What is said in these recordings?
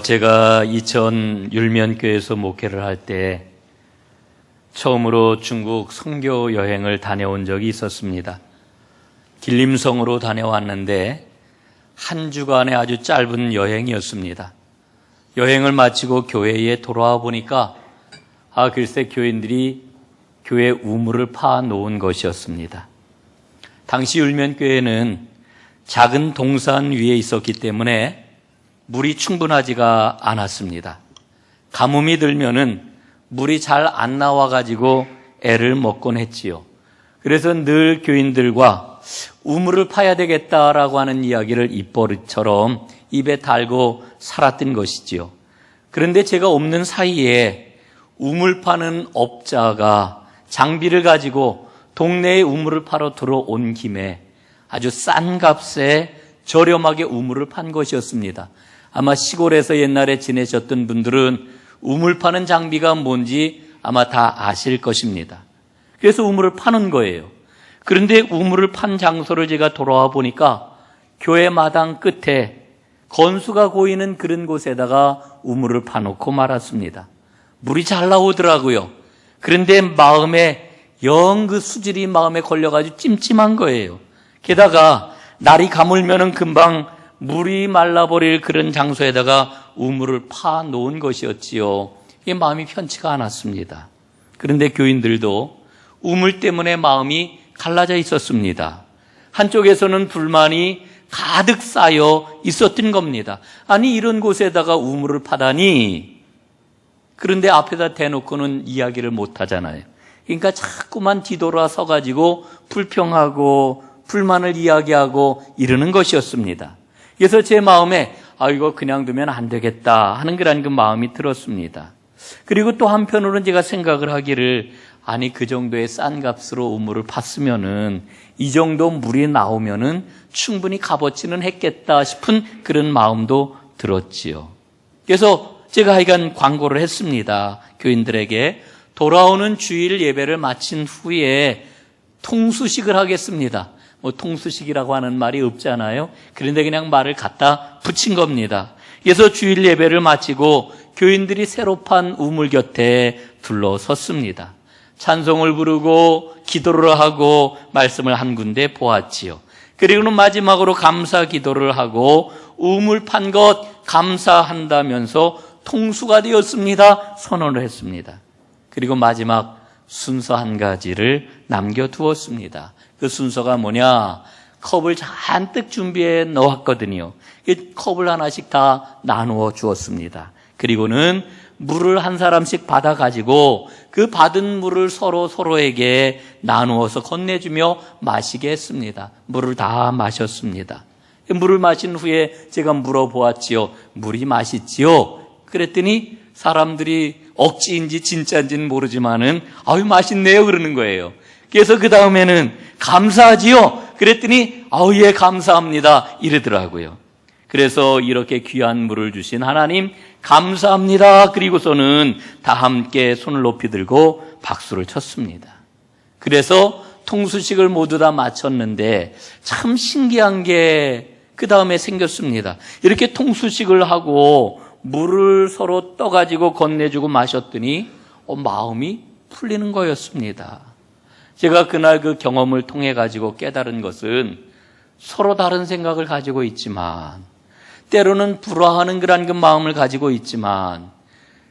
제가 이천 율면교에서 목회를 할 때 처음으로 중국 선교 여행을 다녀온 적이 있었습니다. 길림성으로 다녀왔는데 한 주간의 아주 짧은 여행이었습니다. 여행을 마치고 교회에 돌아와 보니까 글쎄 교인들이 교회 우물을 파 놓은 것이었습니다. 당시 율면교회는 작은 동산 위에 있었기 때문에 물이 충분하지가 않았습니다. 가뭄이 들면은 물이 잘 안 나와가지고 애를 먹곤 했지요. 그래서 늘 교인들과 우물을 파야 되겠다라고 하는 이야기를 입버릇처럼 입에 달고 살았던 것이지요. 그런데 제가 없는 사이에 우물 파는 업자가 장비를 가지고 동네에 우물을 파러 들어온 김에 아주 싼 값에 저렴하게 우물을 판 것이었습니다. 아마 시골에서 옛날에 지내셨던 분들은 우물 파는 장비가 뭔지 아마 다 아실 것입니다. 그래서 우물을 파는 거예요. 그런데 우물을 판 장소를 제가 돌아와 보니까 교회 마당 끝에 건수가 고이는 그런 곳에다가 우물을 파놓고 말았습니다. 물이 잘 나오더라고요. 그런데 마음에 영 그 수질이 마음에 걸려가지고 찜찜한 거예요. 게다가 날이 가물면은 금방 물이 말라버릴 그런 장소에다가 우물을 파 놓은 것이었지요. 이게 마음이 편치가 않았습니다. 그런데 교인들도 우물 때문에 마음이 갈라져 있었습니다. 한쪽에서는 불만이 가득 쌓여 있었던 겁니다. 아니 이런 곳에다가 우물을 파다니. 그런데 앞에다 대놓고는 이야기를 못 하잖아요. 그러니까 자꾸만 뒤돌아 서가지고 불평하고 불만을 이야기하고 이러는 것이었습니다. 그래서 제 마음에 이거 그냥 두면 안 되겠다 하는 그런 그 마음이 들었습니다. 그리고 또 한편으로는 제가 생각을 하기를 아니 그 정도의 싼 값으로 우물을 팠으면은 이 정도 물이 나오면은 충분히 값어치는 했겠다 싶은 그런 마음도 들었지요. 그래서 제가 하여간 광고를 했습니다. 교인들에게 돌아오는 주일 예배를 마친 후에 통수식을 하겠습니다. 통수식이라고 하는 말이 없잖아요. 그런데 그냥 말을 갖다 붙인 겁니다. 그래서 주일 예배를 마치고 교인들이 새로 판 우물 곁에 둘러섰습니다. 찬송을 부르고 기도를 하고 말씀을 한 군데 보았지요. 그리고는 마지막으로 감사 기도를 하고 우물 판 것 감사한다면서 통수가 되었습니다. 선언을 했습니다. 그리고 마지막 순서 한 가지를 남겨두었습니다. 그 순서가 뭐냐? 컵을 잔뜩 준비해 놓았거든요. 컵을 하나씩 다 나누어 주었습니다. 그리고는 물을 한 사람씩 받아가지고 그 받은 물을 서로에게 나누어서 건네주며 마시게 했습니다. 물을 다 마셨습니다. 물을 마신 후에 제가 물어보았지요. 물이 맛있지요? 그랬더니 사람들이 억지인지 진짜인지는 모르지만은 맛있네요 그러는 거예요. 그래서 그 다음에는 감사하지요? 그랬더니 예 감사합니다 이러더라고요. 그래서 이렇게 귀한 물을 주신 하나님 감사합니다. 그리고서는 다 함께 손을 높이 들고 박수를 쳤습니다. 그래서 통수식을 모두 다 마쳤는데 참 신기한 게 그 다음에 생겼습니다. 이렇게 통수식을 하고 물을 서로 떠가지고 건네주고 마셨더니 마음이 풀리는 거였습니다. 제가 그날 그 경험을 통해 가지고 깨달은 것은 서로 다른 생각을 가지고 있지만 때로는 불화하는 그런 그 마음을 가지고 있지만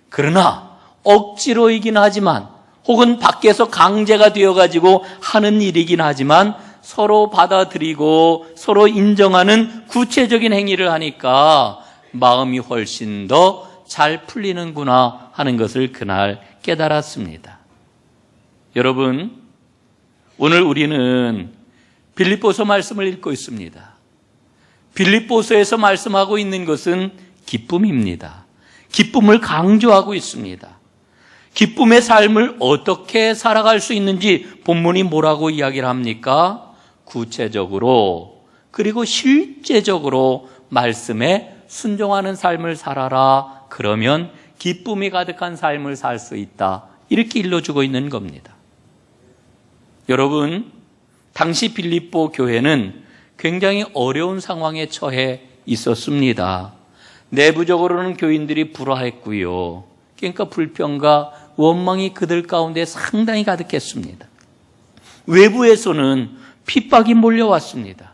그러나 억지로이긴 하지만 혹은 밖에서 강제가 되어 가지고 하는 일이긴 하지만 서로 받아들이고 서로 인정하는 구체적인 행위를 하니까 마음이 훨씬 더 잘 풀리는구나 하는 것을 그날 깨달았습니다. 여러분, 오늘 우리는 빌립보서 말씀을 읽고 있습니다. 빌립보서에서 말씀하고 있는 것은 기쁨입니다. 기쁨을 강조하고 있습니다. 기쁨의 삶을 어떻게 살아갈 수 있는지 본문이 뭐라고 이야기를 합니까? 구체적으로 그리고 실제적으로 말씀에 순종하는 삶을 살아라. 그러면 기쁨이 가득한 삶을 살 수 있다. 이렇게 일러주고 있는 겁니다. 여러분, 당시 빌립보 교회는 굉장히 어려운 상황에 처해 있었습니다. 내부적으로는 교인들이 불화했고요. 그러니까 불평과 원망이 그들 가운데 상당히 가득했습니다. 외부에서는 핍박이 몰려왔습니다.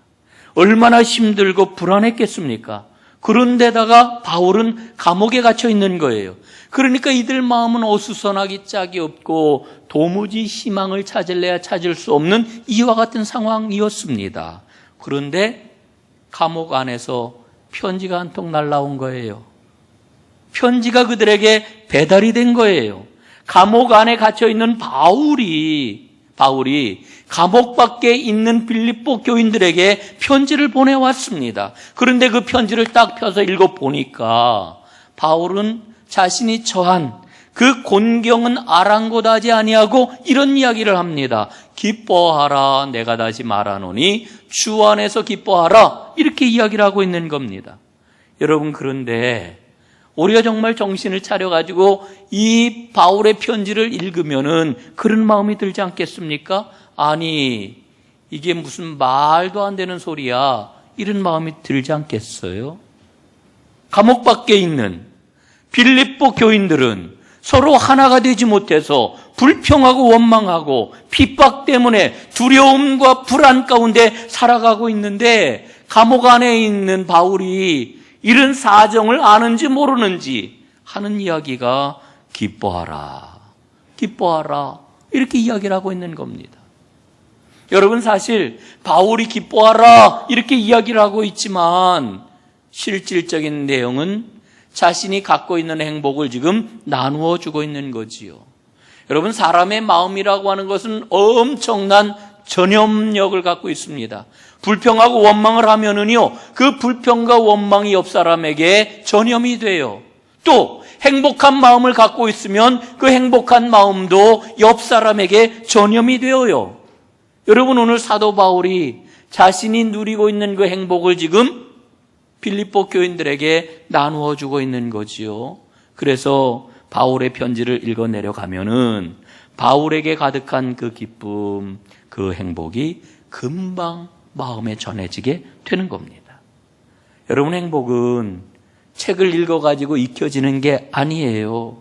얼마나 힘들고 불안했겠습니까? 그런데다가 바울은 감옥에 갇혀 있는 거예요. 그러니까 이들 마음은 어수선하기 짝이 없고 도무지 희망을 찾을래야 찾을 수 없는 이와 같은 상황이었습니다. 그런데 감옥 안에서 편지가 한 통 날라온 거예요. 편지가 그들에게 배달이 된 거예요. 감옥 안에 갇혀 있는 바울이 감옥 밖에 있는 빌립보 교인들에게 편지를 보내왔습니다. 그런데 그 편지를 딱 펴서 읽어보니까 바울은 자신이 처한 그 곤경은 아랑곳하지 아니하고 이런 이야기를 합니다. 기뻐하라, 내가 다시 말하노니 주 안에서 기뻐하라, 이렇게 이야기를 하고 있는 겁니다. 여러분, 그런데 우리가 정말 정신을 차려가지고 이 바울의 편지를 읽으면은 그런 마음이 들지 않겠습니까? 아니, 이게 무슨 말도 안 되는 소리야, 이런 마음이 들지 않겠어요? 감옥 밖에 있는 빌립보 교인들은 서로 하나가 되지 못해서 불평하고 원망하고 핍박 때문에 두려움과 불안 가운데 살아가고 있는데, 감옥 안에 있는 바울이 이런 사정을 아는지 모르는지 하는 이야기가 기뻐하라, 기뻐하라, 이렇게 이야기를 하고 있는 겁니다. 여러분, 사실 바울이 기뻐하라 이렇게 이야기를 하고 있지만 실질적인 내용은 자신이 갖고 있는 행복을 지금 나누어 주고 있는 거지요. 여러분, 사람의 마음이라고 하는 것은 엄청난 전염력을 갖고 있습니다. 불평하고 원망을 하면은요, 그 불평과 원망이 옆 사람에게 전염이 돼요. 또 행복한 마음을 갖고 있으면 그 행복한 마음도 옆 사람에게 전염이 되어요. 여러분, 오늘 사도 바울이 자신이 누리고 있는 그 행복을 지금 빌립보 교인들에게 나누어 주고 있는 거지요. 그래서 바울의 편지를 읽어 내려가면은 바울에게 가득한 그 기쁨, 그 행복이 금방 마음에 전해지게 되는 겁니다. 여러분, 행복은 책을 읽어가지고 익혀지는 게 아니에요.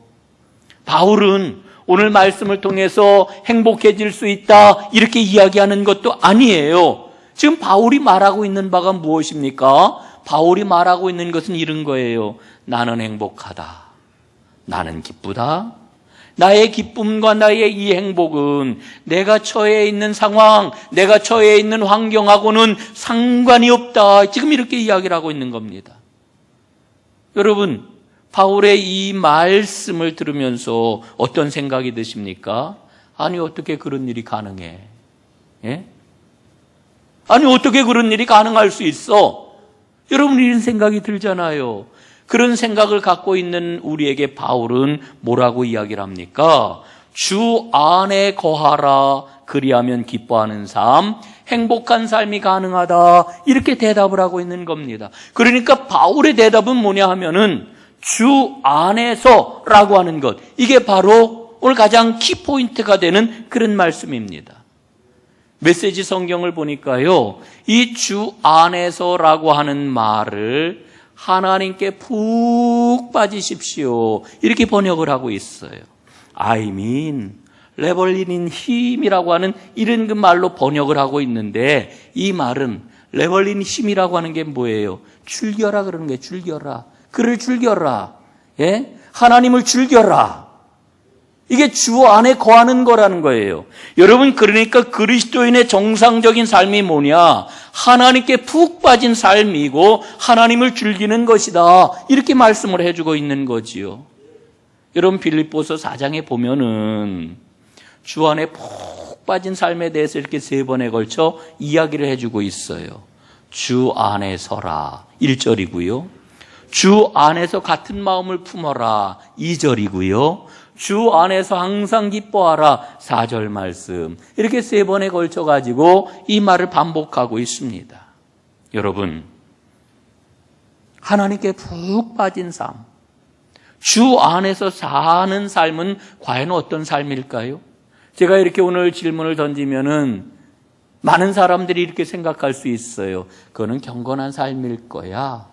바울은 오늘 말씀을 통해서 행복해질 수 있다 이렇게 이야기하는 것도 아니에요. 지금 바울이 말하고 있는 바가 무엇입니까? 바울이 말하고 있는 것은 이런 거예요. 나는 행복하다. 나는 기쁘다. 나의 기쁨과 나의 이 행복은 내가 처해 있는 상황, 내가 처해 있는 환경하고는 상관이 없다. 지금 이렇게 이야기를 하고 있는 겁니다. 여러분, 바울의 이 말씀을 들으면서 어떤 생각이 드십니까? 아니, 어떻게 그런 일이 가능해? 예? 아니, 어떻게 그런 일이 가능할 수 있어? 여러분, 이런 생각이 들잖아요. 그런 생각을 갖고 있는 우리에게 바울은 뭐라고 이야기를 합니까? 주 안에 거하라, 그리하면 기뻐하는 삶, 행복한 삶이 가능하다, 이렇게 대답을 하고 있는 겁니다. 그러니까 바울의 대답은 뭐냐 하면은 주 안에서라고 하는 것, 이게 바로 오늘 가장 키포인트가 되는 그런 말씀입니다. 메시지 성경을 보니까요, 이 주 안에서라고 하는 말을 하나님께 푹 빠지십시오, 이렇게 번역을 하고 있어요. I mean, 레벌린 힘이라고 하는 이런 그 말로 번역을 하고 있는데, 이 말은 레벌린 힘이라고 하는 게 뭐예요? 즐겨라 그러는 거예요. 즐겨라. 그를 즐겨라. 예? 하나님을 즐겨라. 이게 주 안에 거하는 거라는 거예요. 여러분, 그러니까 그리스도인의 정상적인 삶이 뭐냐? 하나님께 푹 빠진 삶이고 하나님을 즐기는 것이다, 이렇게 말씀을 해주고 있는 거지요. 여러분, 빌립보서 4장에 보면은 주 안에 푹 빠진 삶에 대해서 이렇게 3번에 걸쳐 이야기를 해주고 있어요. 주 안에 서라, 1절이고요. 주 안에서 같은 마음을 품어라, 2절이고요. 주 안에서 항상 기뻐하라, 4절 말씀. 이렇게 3번에 걸쳐가지고 이 말을 반복하고 있습니다. 여러분, 하나님께 푹 빠진 삶, 주 안에서 사는 삶은 과연 어떤 삶일까요? 제가 이렇게 오늘 질문을 던지면은 많은 사람들이 이렇게 생각할 수 있어요. 그거는 경건한 삶일 거야.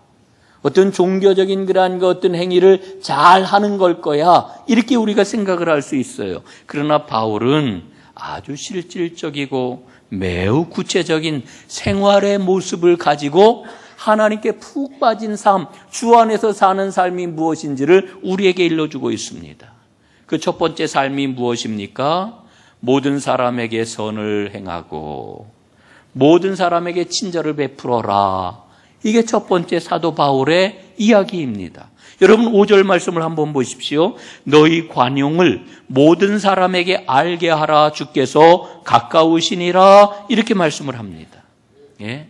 어떤 종교적인 그러한 어떤 행위를 잘 하는 걸 거야. 이렇게 우리가 생각을 할 수 있어요. 그러나 바울은 아주 실질적이고 매우 구체적인 생활의 모습을 가지고 하나님께 푹 빠진 삶, 주 안에서 사는 삶이 무엇인지를 우리에게 일러주고 있습니다. 그 첫 번째 삶이 무엇입니까? 모든 사람에게 선을 행하고 모든 사람에게 친절을 베풀어라. 이게 첫 번째 사도 바울의 이야기입니다. 여러분 5절 말씀을 한번 보십시오. 너희 관용을 모든 사람에게 알게 하라. 주께서 가까우시니라. 이렇게 말씀을 합니다. 예?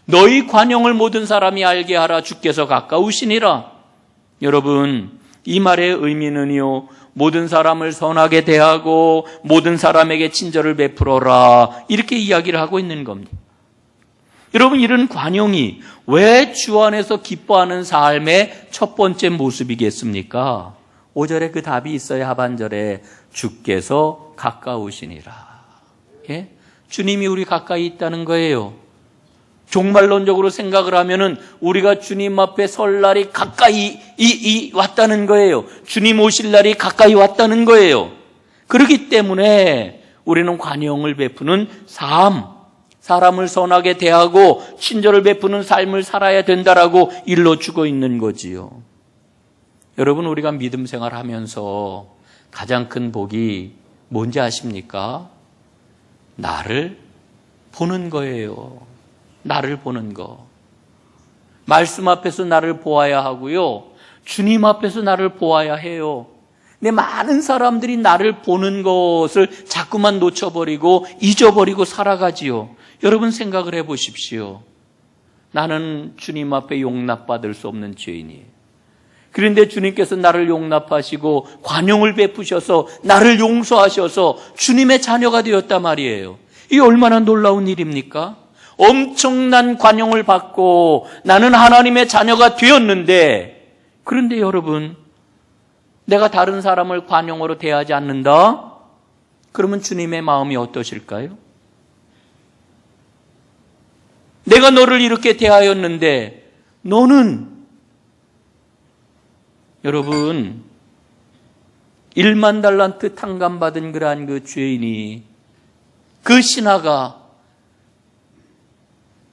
너희 관용을 모든 사람이 알게 하라. 주께서 가까우시니라. 여러분 이 말의 의미는요, 모든 사람을 선하게 대하고 모든 사람에게 친절을 베풀어라. 이렇게 이야기를 하고 있는 겁니다. 여러분 이런 관용이 왜 주 안에서 기뻐하는 삶의 첫 번째 모습이겠습니까? 5절에 그 답이 있어요. 하반절에 주께서 가까우시니라. 예? 주님이 우리 가까이 있다는 거예요. 종말론적으로 생각을 하면은 우리가 주님 앞에 설 날이 가까이 왔다는 거예요. 주님 오실 날이 가까이 왔다는 거예요. 그렇기 때문에 우리는 관용을 베푸는 삶, 사람을 선하게 대하고 친절을 베푸는 삶을 살아야 된다라고 일러주고 있는 거지요. 여러분 우리가 믿음 생활하면서 가장 큰 복이 뭔지 아십니까? 나를 보는 거예요. 나를 보는 거. 말씀 앞에서 나를 보아야 하고요. 주님 앞에서 나를 보아야 해요. 근데 많은 사람들이 나를 보는 것을 자꾸만 놓쳐버리고 잊어버리고 살아가지요. 여러분 생각을 해보십시오. 나는 주님 앞에 용납받을 수 없는 죄인이에요. 그런데 주님께서 나를 용납하시고 관용을 베푸셔서 나를 용서하셔서 주님의 자녀가 되었단 말이에요. 이게 얼마나 놀라운 일입니까? 엄청난 관용을 받고 나는 하나님의 자녀가 되었는데, 그런데 여러분 내가 다른 사람을 관용으로 대하지 않는다? 그러면 주님의 마음이 어떠실까요? 내가 너를 이렇게 대하였는데 너는, 여러분 1만 달란트 탕감받은 그러한 그 죄인이, 그 신하가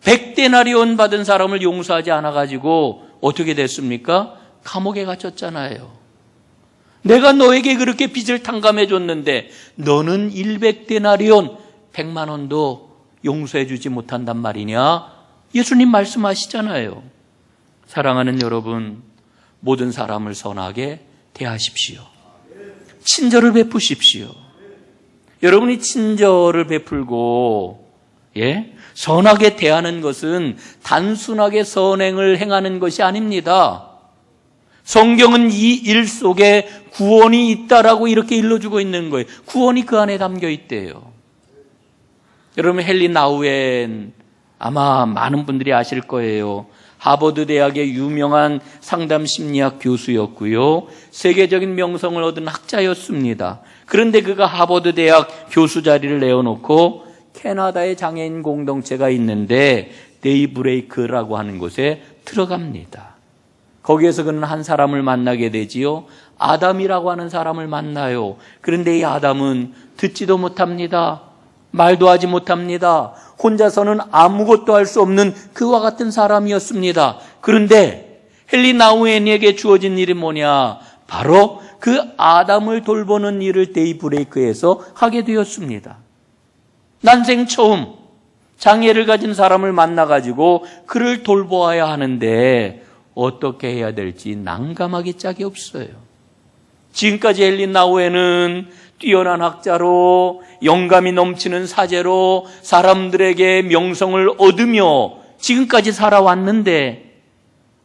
100데나리온 받은 사람을 용서하지 않아가지고 어떻게 됐습니까? 감옥에 갇혔잖아요. 내가 너에게 그렇게 빚을 탕감해 줬는데 너는 100데나리온 100만 원도 용서해 주지 못한단 말이냐? 예수님 말씀하시잖아요. 사랑하는 여러분, 모든 사람을 선하게 대하십시오. 친절을 베푸십시오. 여러분이 친절을 베풀고 선하게 대하는 것은 단순하게 선행을 행하는 것이 아닙니다. 성경은 이 일 속에 구원이 있다라고 이렇게 일러주고 있는 거예요. 구원이 그 안에 담겨 있대요. 여러분 헨리 나우엔 아마 많은 분들이 아실 거예요. 하버드 대학의 유명한 상담 심리학 교수였고요. 세계적인 명성을 얻은 학자였습니다. 그런데 그가 하버드 대학 교수 자리를 내어놓고 캐나다의 장애인 공동체가 있는데 데이브레이크라고 하는 곳에 들어갑니다. 거기에서 그는 한 사람을 만나게 되지요. 아담이라고 하는 사람을 만나요. 그런데 이 아담은 듣지도 못합니다. 말도 하지 못합니다. 혼자서는 아무것도 할 수 없는 그와 같은 사람이었습니다. 그런데 헨리 나우엔에게 주어진 일이 뭐냐? 바로 그 아담을 돌보는 일을 데이브레이크에서 하게 되었습니다. 난생 처음 장애를 가진 사람을 만나가지고 그를 돌보아야 하는데 어떻게 해야 될지 난감하기 짝이 없어요. 지금까지 헨리 나우엔은 뛰어난 학자로 영감이 넘치는 사제로 사람들에게 명성을 얻으며 지금까지 살아왔는데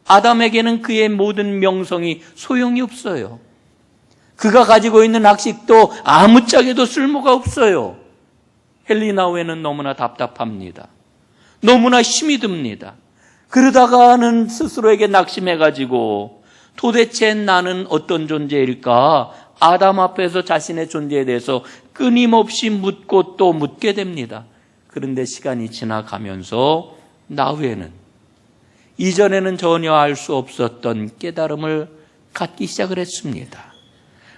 아담에게는 그의 모든 명성이 소용이 없어요. 그가 가지고 있는 학식도 아무짝에도 쓸모가 없어요. 헨리 나우엔은 너무나 답답합니다. 너무나 힘이 듭니다. 그러다가는 스스로에게 낙심해가지고 도대체 나는 어떤 존재일까? 아담 앞에서 자신의 존재에 대해서 끊임없이 묻고 또 묻게 됩니다. 그런데 시간이 지나가면서 나우엔은 이전에는 전혀 알 수 없었던 깨달음을 갖기 시작을 했습니다.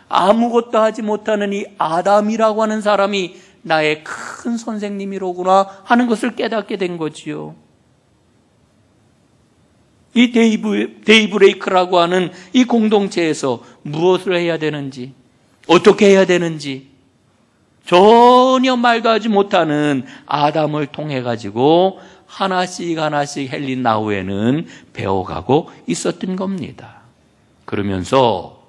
아무것도 하지 못하는 이 아담이라고 하는 사람이 나의 큰 선생님이로구나 하는 것을 깨닫게 된 거지요. 이 데이브레이크라고 하는 이 공동체에서 무엇을 해야 되는지, 어떻게 해야 되는지 전혀 말도 하지 못하는 아담을 통해 가지고 하나씩 하나씩 헬린 나후에는 배워가고 있었던 겁니다. 그러면서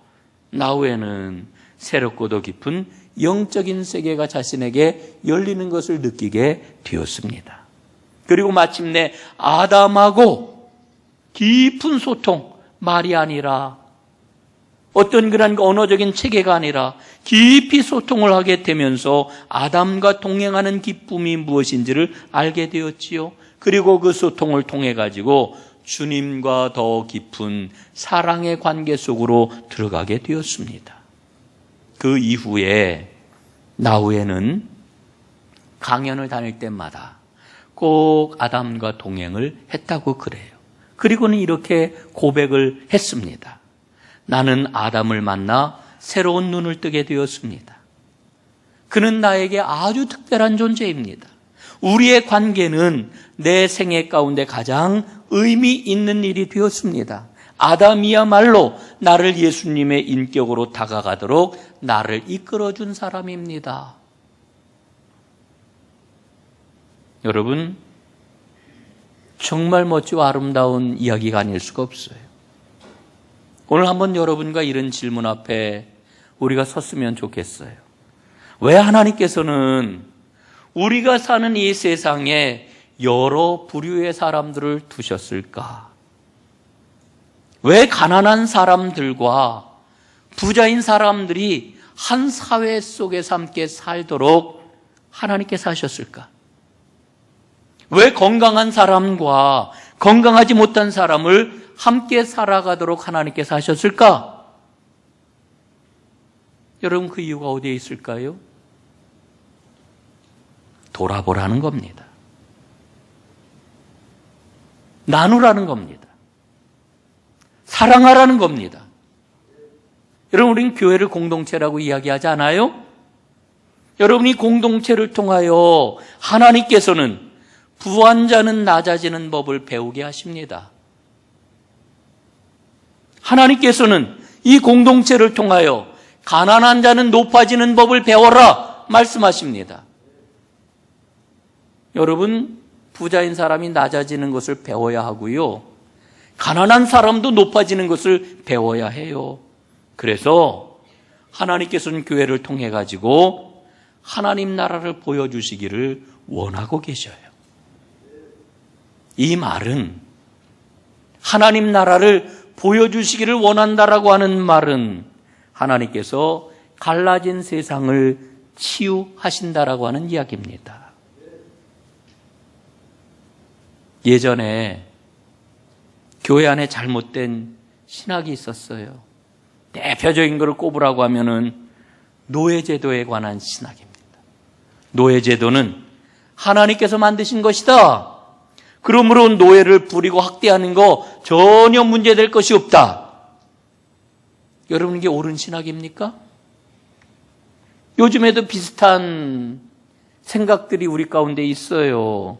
나후에는 새롭고도 깊은 영적인 세계가 자신에게 열리는 것을 느끼게 되었습니다. 그리고 마침내 아담하고 깊은 소통, 말이 아니라 어떤 그런 언어적인 체계가 아니라 깊이 소통을 하게 되면서 아담과 동행하는 기쁨이 무엇인지를 알게 되었지요. 그리고 그 소통을 통해 가지고 주님과 더 깊은 사랑의 관계 속으로 들어가게 되었습니다. 그 이후에 나후에는 강연을 다닐 때마다 꼭 아담과 동행을 했다고 그래요. 그리고는 이렇게 고백을 했습니다. 나는 아담을 만나 새로운 눈을 뜨게 되었습니다. 그는 나에게 아주 특별한 존재입니다. 우리의 관계는 내 생애 가운데 가장 의미 있는 일이 되었습니다. 아담이야말로 나를 예수님의 인격으로 다가가도록 나를 이끌어준 사람입니다. 여러분, 정말 멋지고 아름다운 이야기가 아닐 수가 없어요. 오늘 한번 여러분과 이런 질문 앞에 우리가 섰으면 좋겠어요. 왜 하나님께서는 우리가 사는 이 세상에 여러 부류의 사람들을 두셨을까? 왜 가난한 사람들과 부자인 사람들이 한 사회 속에서 함께 살도록 하나님께서 하셨을까? 왜 건강한 사람과 건강하지 못한 사람을 함께 살아가도록 하나님께서 하셨을까? 여러분, 그 이유가 어디에 있을까요? 돌아보라는 겁니다. 나누라는 겁니다. 사랑하라는 겁니다. 여러분, 우리는 교회를 공동체라고 이야기하지 않아요? 여러분이 공동체를 통하여 하나님께서는 부한 자는 낮아지는 법을 배우게 하십니다. 하나님께서는 이 공동체를 통하여 가난한 자는 높아지는 법을 배워라 말씀하십니다. 여러분, 부자인 사람이 낮아지는 것을 배워야 하고요, 가난한 사람도 높아지는 것을 배워야 해요. 그래서 하나님께서는 교회를 통해 가지고 하나님 나라를 보여주시기를 원하고 계셔요. 이 말은 하나님 나라를 보여주시기를 원한다라고 하는 말은 하나님께서 갈라진 세상을 치유하신다라고 하는 이야기입니다. 예전에 교회 안에 잘못된 신학이 있었어요. 대표적인 것을 꼽으라고 하면은 노예제도에 관한 신학입니다. 노예제도는 하나님께서 만드신 것이다. 그러므로 노예를 부리고 학대하는 거 전혀 문제될 것이 없다. 여러분, 이게 옳은 신학입니까? 요즘에도 비슷한 생각들이 우리 가운데 있어요.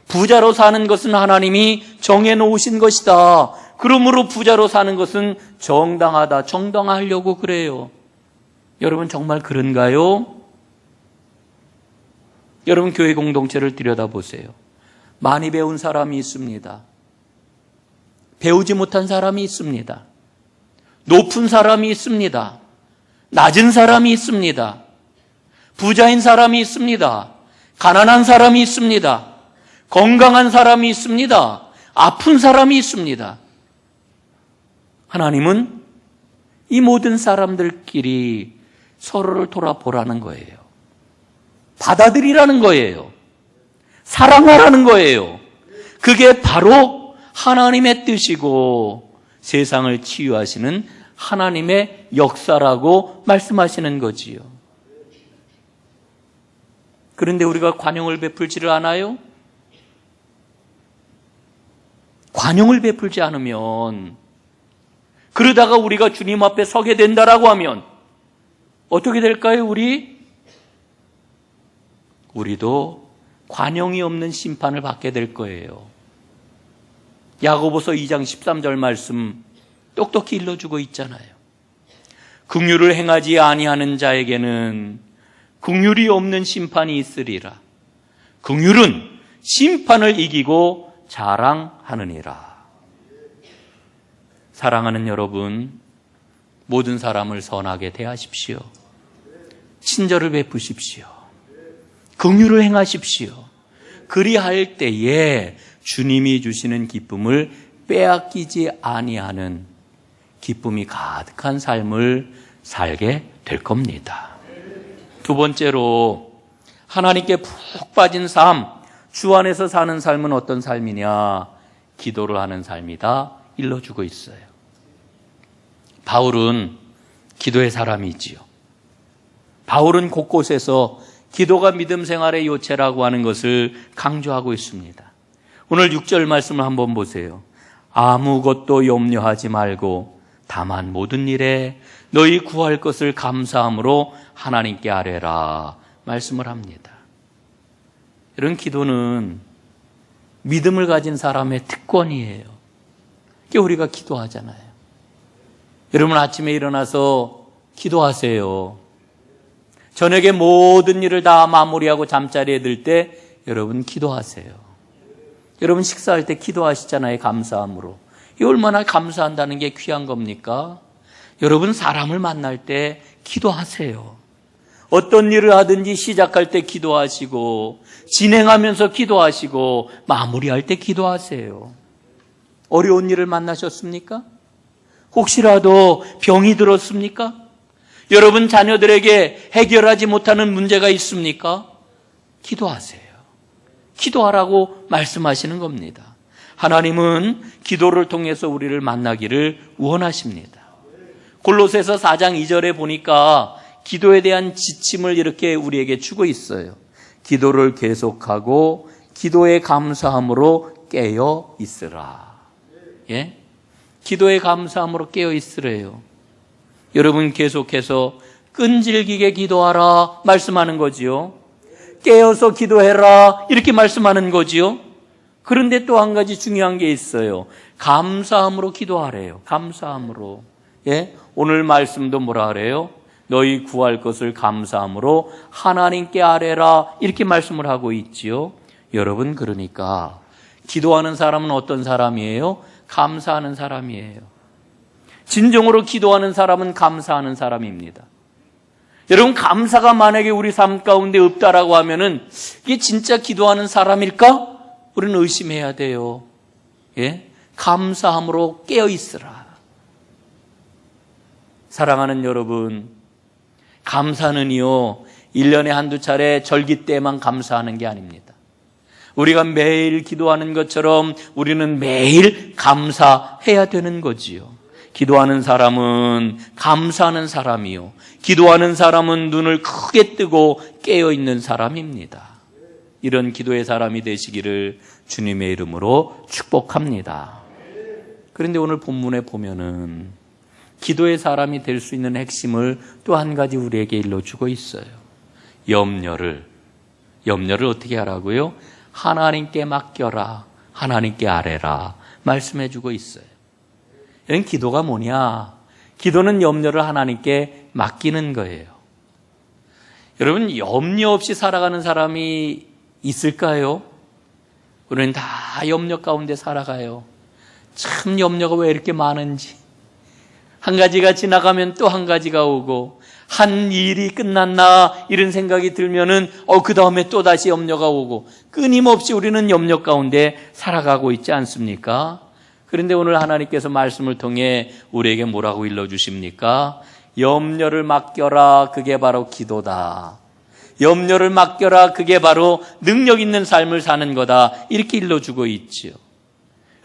부자로 사는 것은 하나님이 정해놓으신 것이다. 그러므로 부자로 사는 것은 정당하다. 정당화하려고 그래요. 여러분, 정말 그런가요? 여러분, 교회 공동체를 들여다보세요. 많이 배운 사람이 있습니다. 배우지 못한 사람이 있습니다. 높은 사람이 있습니다. 낮은 사람이 있습니다. 부자인 사람이 있습니다. 가난한 사람이 있습니다. 건강한 사람이 있습니다. 아픈 사람이 있습니다. 하나님은 이 모든 사람들끼리 서로를 돌아보라는 거예요. 받아들이라는 거예요. 사랑하라는 거예요. 그게 바로 하나님의 뜻이고 세상을 치유하시는 하나님의 역사라고 말씀하시는 거지요. 그런데 우리가 관용을 베풀지를 않아요? 관용을 베풀지 않으면, 그러다가 우리가 주님 앞에 서게 된다라고 하면 어떻게 될까요? 우리도 관용이 없는 심판을 받게 될 거예요. 야고보서 2장 13절 말씀 똑똑히 일러주고 있잖아요. 긍휼을 행하지 아니하는 자에게는 긍휼이 없는 심판이 있으리라. 긍휼은 심판을 이기고 자랑하느니라. 사랑하는 여러분, 모든 사람을 선하게 대하십시오. 친절을 베푸십시오. 긍휼을 행하십시오. 그리할 때에 주님이 주시는 기쁨을 빼앗기지 아니하는 기쁨이 가득한 삶을 살게 될 겁니다. 두 번째로, 하나님께 푹 빠진 삶, 주 안에서 사는 삶은 어떤 삶이냐? 기도를 하는 삶이다 일러주고 있어요. 바울은 기도의 사람이지요. 바울은 곳곳에서 기도가 믿음 생활의 요체라고 하는 것을 강조하고 있습니다. 오늘 6절 말씀을 한번 보세요. 아무것도 염려하지 말고 다만 모든 일에 너희 구할 것을 감사함으로 하나님께 아뢰라 말씀을 합니다. 이런 기도는 믿음을 가진 사람의 특권이에요. 그게 우리가 기도하잖아요. 여러분 아침에 일어나서 기도하세요. 저녁에 모든 일을 다 마무리하고 잠자리에 들 때 여러분 기도하세요. 여러분 식사할 때 기도하시잖아요. 감사함으로. 이 얼마나 감사한다는 게 귀한 겁니까? 여러분 사람을 만날 때 기도하세요. 어떤 일을 하든지 시작할 때 기도하시고 진행하면서 기도하시고 마무리할 때 기도하세요. 어려운 일을 만나셨습니까? 혹시라도 병이 들었습니까? 여러분 자녀들에게 해결하지 못하는 문제가 있습니까? 기도하세요. 기도하라고 말씀하시는 겁니다. 하나님은 기도를 통해서 우리를 만나기를 원하십니다. 골로새서 4장 2절에 보니까 기도에 대한 지침을 이렇게 우리에게 주고 있어요. 기도를 계속하고 기도에 감사함으로 깨어 있으라. 예? 기도에 감사함으로 깨어 있으래요. 여러분 계속해서 끈질기게 기도하라 말씀하는 거지요. 깨어서 기도해라 이렇게 말씀하는 거지요. 그런데 또 한 가지 중요한 게 있어요. 감사함으로 기도하래요. 감사함으로. 예? 오늘 말씀도 뭐라 그래요? 너희 구할 것을 감사함으로 하나님께 아뢰라 이렇게 말씀을 하고 있지요. 여러분 그러니까 기도하는 사람은 어떤 사람이에요? 감사하는 사람이에요. 진정으로 기도하는 사람은 감사하는 사람입니다. 여러분 감사가 만약에 우리 삶 가운데 없다라고 하면은 이게 진짜 기도하는 사람일까? 우리는 의심해야 돼요. 예? 감사함으로 깨어 있으라. 사랑하는 여러분, 감사는요 1년에 한두 차례 절기 때만 감사하는 게 아닙니다. 우리가 매일 기도하는 것처럼 우리는 매일 감사해야 되는 거지요. 기도하는 사람은 감사하는 사람이요. 기도하는 사람은 눈을 크게 뜨고 깨어있는 사람입니다. 이런 기도의 사람이 되시기를 주님의 이름으로 축복합니다. 그런데 오늘 본문에 보면은 기도의 사람이 될 수 있는 핵심을 또 한 가지 우리에게 일러주고 있어요. 염려를 어떻게 하라고요? 하나님께 맡겨라. 하나님께 아뢰라. 말씀해주고 있어요. 이런 기도가 뭐냐? 기도는 염려를 하나님께 맡기는 거예요. 여러분 염려 없이 살아가는 사람이 있을까요? 우리는 다 염려 가운데 살아가요. 참 염려가 왜 이렇게 많은지. 한 가지가 지나가면 또 한 가지가 오고 한 일이 끝났나 이런 생각이 들면은 그 다음에 또 다시 염려가 오고 끊임없이 우리는 염려 가운데 살아가고 있지 않습니까? 그런데 오늘 하나님께서 말씀을 통해 우리에게 뭐라고 일러주십니까? 염려를 맡겨라. 그게 바로 기도다. 염려를 맡겨라. 그게 바로 능력 있는 삶을 사는 거다. 이렇게 일러주고 있지요.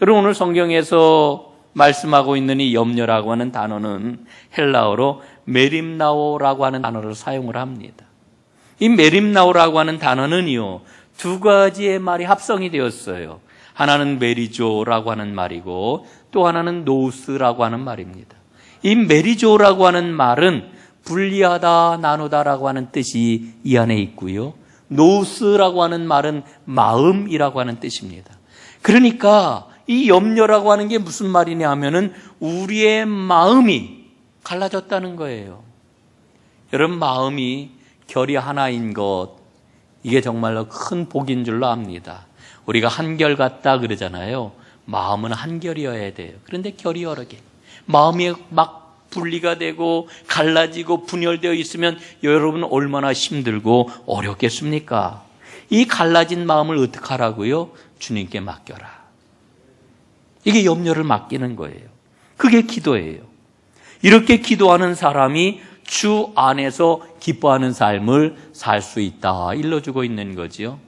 여러분 오늘 성경에서 말씀하고 있는 이 염려라고 하는 단어는 헬라어로 메림나오라고 하는 단어를 사용을 합니다. 이 메림나오라고 하는 단어는요 2가지의 말이 합성이 되었어요. 하나는 메리조라고 하는 말이고 또 하나는 노우스라고 하는 말입니다. 이 메리조라고 하는 말은 분리하다, 나누다라고 하는 뜻이 이 안에 있고요. 노우스라고 하는 말은 마음이라고 하는 뜻입니다. 그러니까 이 염려라고 하는 게 무슨 말이냐 하면은 우리의 마음이 갈라졌다는 거예요. 여러분, 마음이 결이 하나인 것, 이게 정말로 큰 복인 줄로 압니다. 우리가 한결 같다 그러잖아요. 마음은 한결이어야 돼요. 그런데 결이 여러 개. 마음이 막 분리가 되고 갈라지고 분열되어 있으면 여러분 얼마나 힘들고 어렵겠습니까? 이 갈라진 마음을 어떻게 하라고요? 주님께 맡겨라. 이게 염려를 맡기는 거예요. 그게 기도예요. 이렇게 기도하는 사람이 주 안에서 기뻐하는 삶을 살 수 있다, 일러주고 있는 거지요.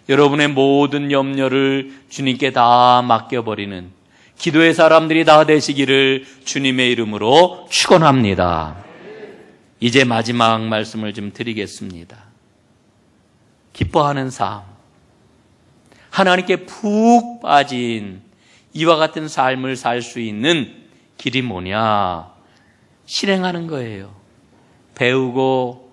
여러분의 모든 염려를 주님께 다 맡겨버리는 기도의 사람들이 다 되시기를 주님의 이름으로 축원합니다. 이제 마지막 말씀을 좀 드리겠습니다. 기뻐하는 삶, 하나님께 푹 빠진 이와 같은 삶을 살 수 있는 길이 뭐냐? 실행하는 거예요. 배우고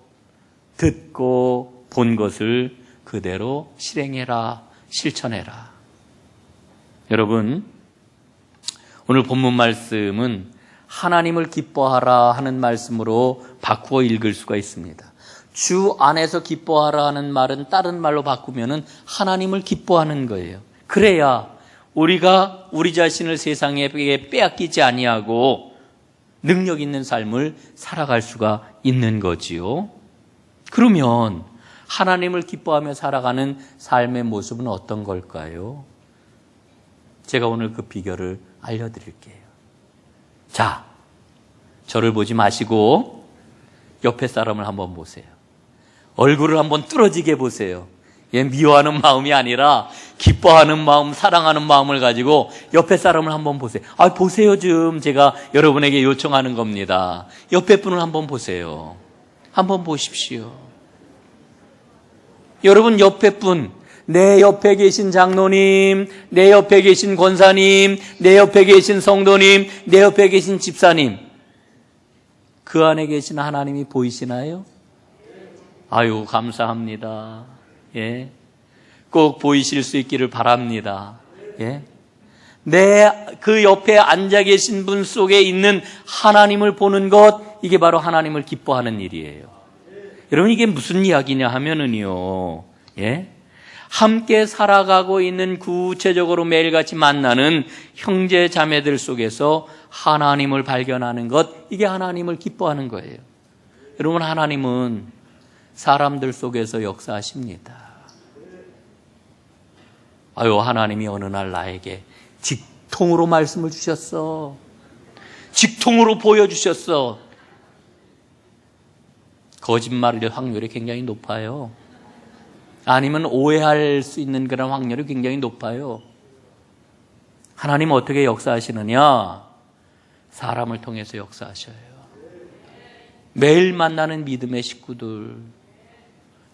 듣고 본 것을 그대로 실행해라, 실천해라. 여러분, 오늘 본문 말씀은 하나님을 기뻐하라 하는 말씀으로 바꾸어 읽을 수가 있습니다. 주 안에서 기뻐하라 하는 말은 다른 말로 바꾸면은 하나님을 기뻐하는 거예요. 그래야 우리가 우리 자신을 세상에 빼앗기지 아니하고 능력 있는 삶을 살아갈 수가 있는 거지요. 그러면 하나님을 기뻐하며 살아가는 삶의 모습은 어떤 걸까요? 제가 오늘 그 비결을 알려드릴게요. 자, 저를 보지 마시고 옆에 사람을 한번 보세요. 얼굴을 한번 뚫어지게 보세요. 미워하는 마음이 아니라 기뻐하는 마음, 사랑하는 마음을 가지고 옆에 사람을 한번 보세요. 보세요 좀. 제가 여러분에게 요청하는 겁니다. 옆에 분을 한번 보세요. 한번 보십시오. 여러분, 옆에 분, 내 옆에 계신 장로님, 내 옆에 계신 권사님, 내 옆에 계신 성도님, 내 옆에 계신 집사님, 그 안에 계신 하나님이 보이시나요? 아유, 감사합니다. 예. 꼭 보이실 수 있기를 바랍니다. 예. 그 옆에 앉아 계신 분 속에 있는 하나님을 보는 것, 이게 바로 하나님을 기뻐하는 일이에요. 여러분, 이게 무슨 이야기냐 하면은요, 예. 함께 살아가고 있는 구체적으로 매일같이 만나는 형제 자매들 속에서 하나님을 발견하는 것, 이게 하나님을 기뻐하는 거예요. 여러분, 하나님은 사람들 속에서 역사하십니다. 하나님이 어느 날 나에게 직통으로 말씀을 주셨어. 직통으로 보여주셨어. 거짓말일 확률이 굉장히 높아요. 아니면 오해할 수 있는 그런 확률이 굉장히 높아요. 하나님 어떻게 역사하시느냐? 사람을 통해서 역사하셔요. 매일 만나는 믿음의 식구들,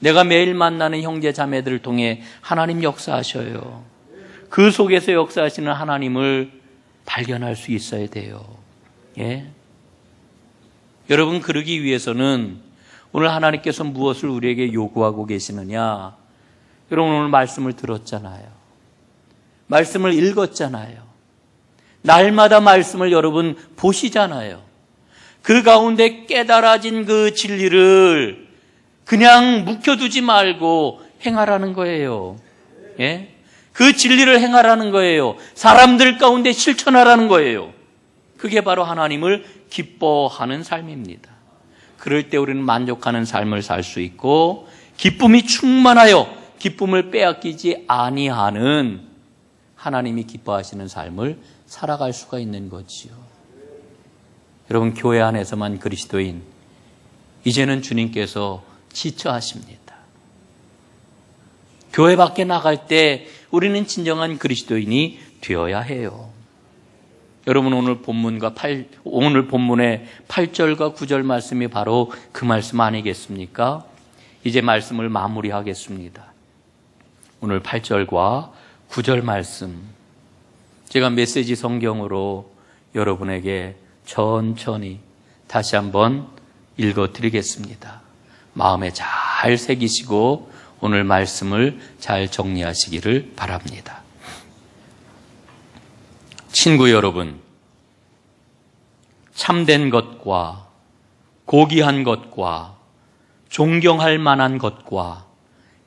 내가 매일 만나는 형제 자매들을 통해 하나님 역사하셔요. 그 속에서 역사하시는 하나님을 발견할 수 있어야 돼요. 예? 여러분, 그러기 위해서는 오늘 하나님께서 무엇을 우리에게 요구하고 계시느냐? 여러분, 오늘 말씀을 들었잖아요. 말씀을 읽었잖아요. 날마다 말씀을 여러분 보시잖아요. 그 가운데 깨달아진 그 진리를 그냥 묵혀두지 말고 행하라는 거예요. 예? 그 진리를 행하라는 거예요. 사람들 가운데 실천하라는 거예요. 그게 바로 하나님을 기뻐하는 삶입니다. 그럴 때 우리는 만족하는 삶을 살 수 있고 기쁨이 충만하여 기쁨을 빼앗기지 아니하는 하나님이 기뻐하시는 삶을 살아갈 수가 있는 거지요. 여러분, 교회 안에서만 그리스도인, 이제는 주님께서 지쳐하십니다. 교회 밖에 나갈 때 우리는 진정한 그리스도인이 되어야 해요. 여러분, 오늘 본문의 8절과 9절 말씀이 바로 그 말씀 아니겠습니까? 이제 말씀을 마무리하겠습니다. 오늘 8절과 9절 말씀, 제가 메시지 성경으로 여러분에게 천천히 다시 한번 읽어드리겠습니다. 마음에 잘 새기시고 오늘 말씀을 잘 정리하시기를 바랍니다. 친구 여러분, 참된 것과 고귀한 것과 존경할 만한 것과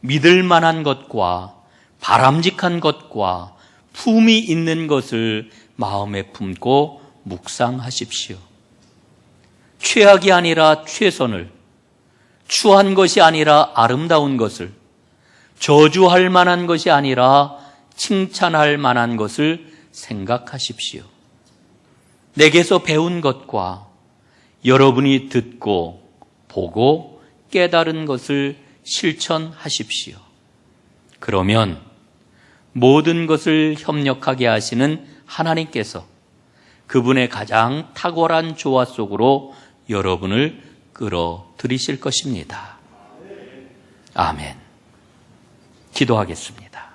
믿을 만한 것과 바람직한 것과 품이 있는 것을 마음에 품고 묵상하십시오. 최악이 아니라 최선을, 추한 것이 아니라 아름다운 것을, 저주할 만한 것이 아니라 칭찬할 만한 것을 생각하십시오. 내게서 배운 것과 여러분이 듣고 보고 깨달은 것을 실천하십시오. 그러면 모든 것을 협력하게 하시는 하나님께서 그분의 가장 탁월한 조화 속으로 여러분을 끌어들이실 것입니다. 아멘. 기도하겠습니다.